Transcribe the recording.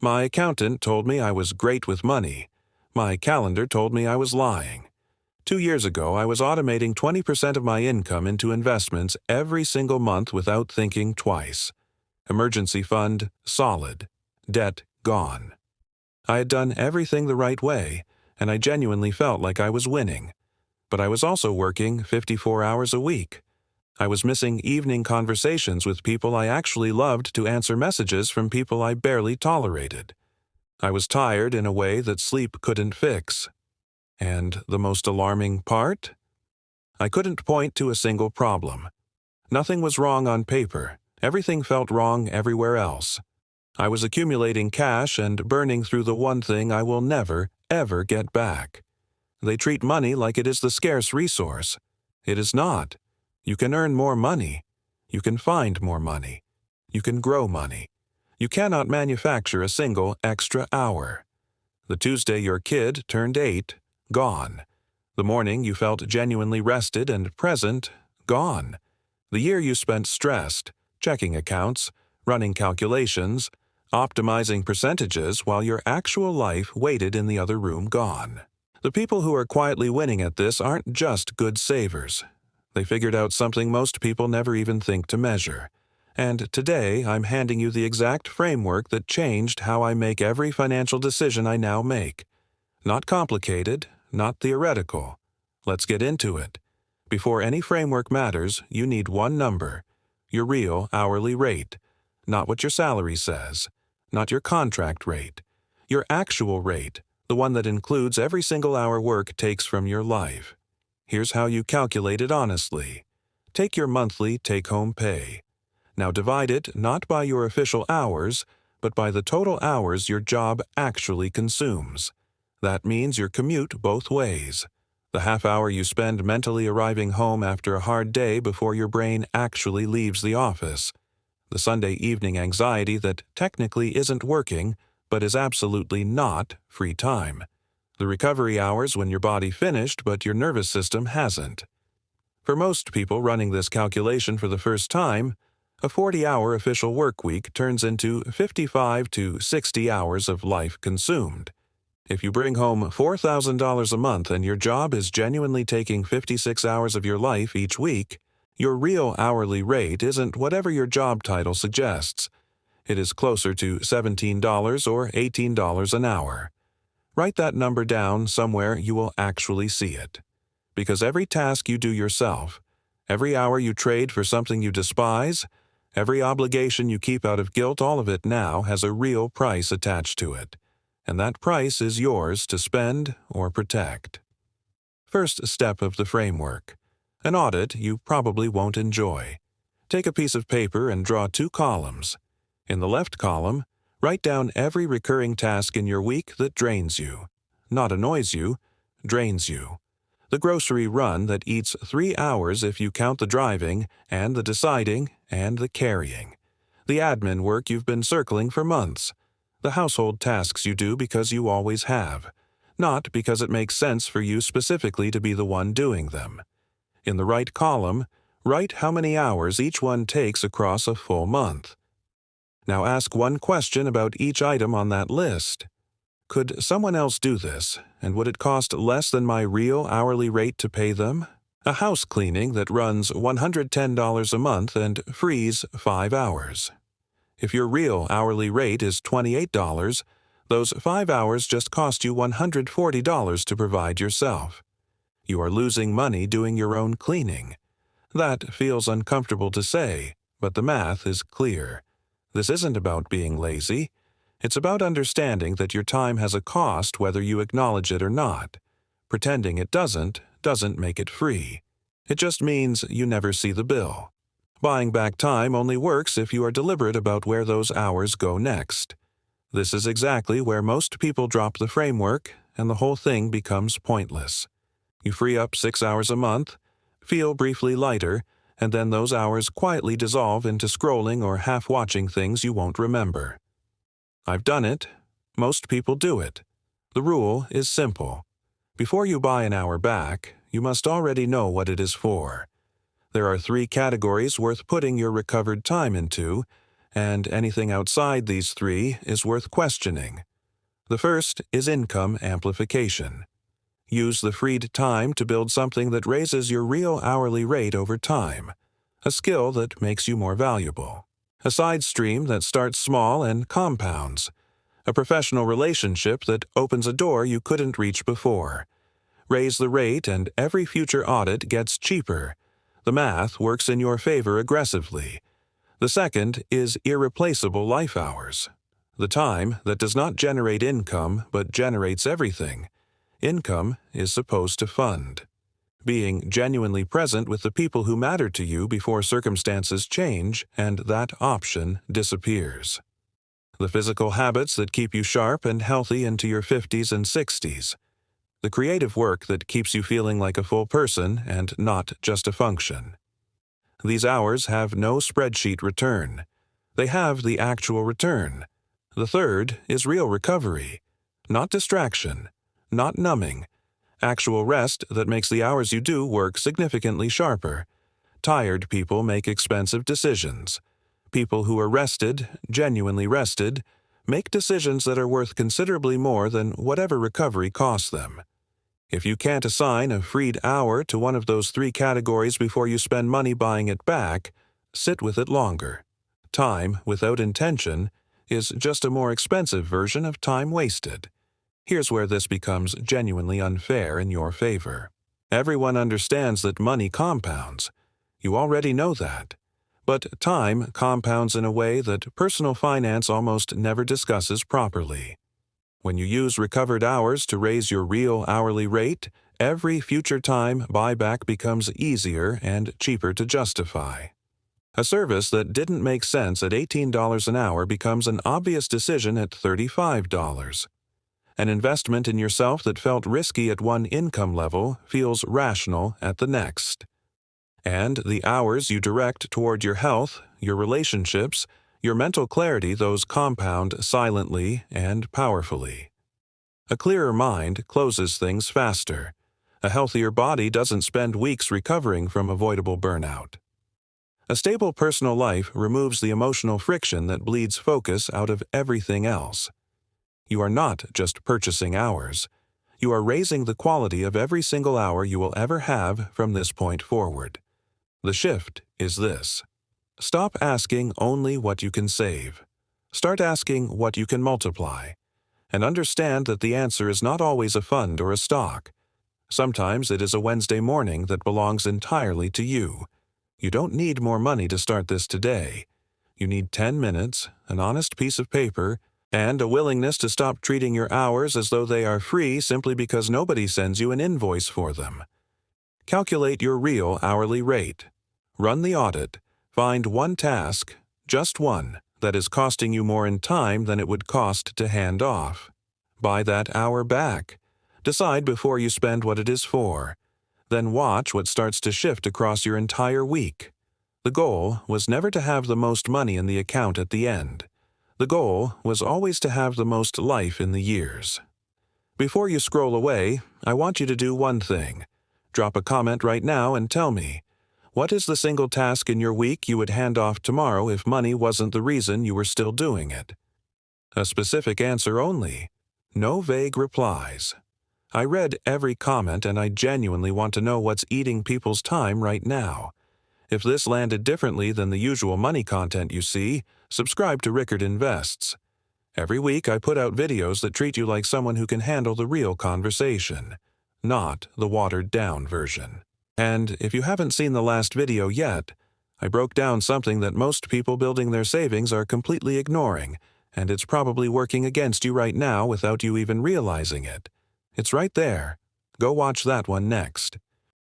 My accountant told me I was great with money. My calendar told me I was lying. 2 years ago, I was automating 20% of my income into investments every single month without thinking twice. Emergency fund, solid. Debt, gone. I had done everything the right way, and I genuinely felt like I was winning. But I was also working 54 hours a week. I was missing evening conversations with people I actually loved to answer messages from people I barely tolerated. I was tired in a way that sleep couldn't fix. And the most alarming part? I couldn't point to a single problem. Nothing was wrong on paper. Everything felt wrong everywhere else. I was accumulating cash and burning through the one thing I will never, ever get back. They treat money like it is the scarce resource. It is not. You can earn more money. You can find more money. You can grow money. You cannot manufacture a single extra hour. The Tuesday your kid turned 8, gone. The morning you felt genuinely rested and present, gone. The year you spent stressed, checking accounts, running calculations, optimizing percentages while your actual life waited in the other room, gone. The people who are quietly winning at this aren't just good savers. They figured out something most people never even think to measure. And today, I'm handing you the exact framework that changed how I make every financial decision I now make. Not complicated, not theoretical. Let's get into it. Before any framework matters, you need one number: your real hourly rate. Not what your salary says, not your contract rate. Your actual rate, the one that includes every single hour work takes from your life. Here's how you calculate it honestly. Take your monthly take-home pay. Now divide it not by your official hours, but by the total hours your job actually consumes. That means your commute both ways. The half hour you spend mentally arriving home after a hard day before your brain actually leaves the office. The Sunday evening anxiety that technically isn't working, but is absolutely not free time. The recovery hours when your body finished but your nervous system hasn't. For most people running this calculation for the first time, a 40-hour official work week turns into 55 to 60 hours of life consumed. If you bring home $4,000 a month and your job is genuinely taking 56 hours of your life each week, your real hourly rate isn't whatever your job title suggests. It is closer to $17 or $18 an hour. Write that number down somewhere you will actually see it. Because every task you do yourself, every hour you trade for something you despise, every obligation you keep out of guilt, all of it now has a real price attached to it. And that price is yours to spend or protect. First step of the framework. An audit you probably won't enjoy. Take a piece of paper and draw 2 columns. In the left column, write down every recurring task in your week that drains you. Not annoys you, drains you. The grocery run that eats 3 hours if you count the driving, and the deciding, and the carrying. The admin work you've been circling for months. The household tasks you do because you always have, not because it makes sense for you specifically to be the one doing them. In the right column, write how many hours each one takes across a full month. Now ask one question about each item on that list. Could someone else do this, and would it cost less than my real hourly rate to pay them? A house cleaning that runs $110 a month and frees 5 hours. If your real hourly rate is $28, those 5 hours just cost you $140 to provide yourself. You are losing money doing your own cleaning. That feels uncomfortable to say, but the math is clear. This isn't about being lazy. It's about understanding that your time has a cost whether you acknowledge it or not. Pretending it doesn't make it free. It just means you never see the bill. Buying back time only works if you are deliberate about where those hours go next. This is exactly where most people drop the framework, and the whole thing becomes pointless. You free up 6 hours a month, feel briefly lighter, and then those hours quietly dissolve into scrolling or half-watching things you won't remember. I've done it. Most people do it. The rule is simple. Before you buy an hour back, you must already know what it is for. There are 3 categories worth putting your recovered time into, and anything outside these three is worth questioning. The first is income amplification. Use the freed time to build something that raises your real hourly rate over time, a skill that makes you more valuable, a side stream that starts small and compounds, a professional relationship that opens a door you couldn't reach before. Raise the rate and every future audit gets cheaper. The math works in your favor aggressively. The second is irreplaceable life hours. The time that does not generate income but generates everything. Income is supposed to fund. Being genuinely present with the people who matter to you before circumstances change and that option disappears. The physical habits that keep you sharp and healthy into your 50s and 60s. The creative work that keeps you feeling like a full person and not just a function. These hours have no spreadsheet return. They have the actual return. The third is real recovery, not distraction, not numbing, actual rest that makes the hours you do work significantly sharper. Tired people make expensive decisions. People who are rested, genuinely rested, make decisions that are worth considerably more than whatever recovery costs them. If you can't assign a freed hour to one of those three categories before you spend money buying it back, sit with it longer. Time without intention is just a more expensive version of time wasted. Here's where this becomes genuinely unfair in your favor. Everyone understands that money compounds. You already know that. But time compounds in a way that personal finance almost never discusses properly. When you use recovered hours to raise your real hourly rate, every future time buyback becomes easier and cheaper to justify. A service that didn't make sense at $18 an hour becomes an obvious decision at $35. An investment in yourself that felt risky at one income level feels rational at the next. And the hours you direct toward your health, your relationships, your mental clarity, those compound silently and powerfully. A clearer mind closes things faster. A healthier body doesn't spend weeks recovering from avoidable burnout. A stable personal life removes the emotional friction that bleeds focus out of everything else. You are not just purchasing hours. You are raising the quality of every single hour you will ever have from this point forward. The shift is this. Stop asking only what you can save. Start asking what you can multiply. And understand that the answer is not always a fund or a stock. Sometimes it is a Wednesday morning that belongs entirely to you. You don't need more money to start this today. You need 10 minutes, an honest piece of paper, and a willingness to stop treating your hours as though they are free simply because nobody sends you an invoice for them. Calculate your real hourly rate. Run the audit. Find one task, just one, that is costing you more in time than it would cost to hand off. Buy that hour back. Decide before you spend what it is for. Then watch what starts to shift across your entire week. The goal was never to have the most money in the account at the end. The goal was always to have the most life in the years. Before you scroll away, I want you to do one thing. Drop a comment right now and tell me, what is the single task in your week you would hand off tomorrow if money wasn't the reason you were still doing it? A specific answer only. No vague replies. I read every comment and I genuinely want to know what's eating people's time right now. If this landed differently than the usual money content you see, subscribe to Rickard Invests. Every week I put out videos that treat you like someone who can handle the real conversation, not the watered-down version. And if you haven't seen the last video yet, I broke down something that most people building their savings are completely ignoring, and it's probably working against you right now without you even realizing it. It's right there. Go watch that one next.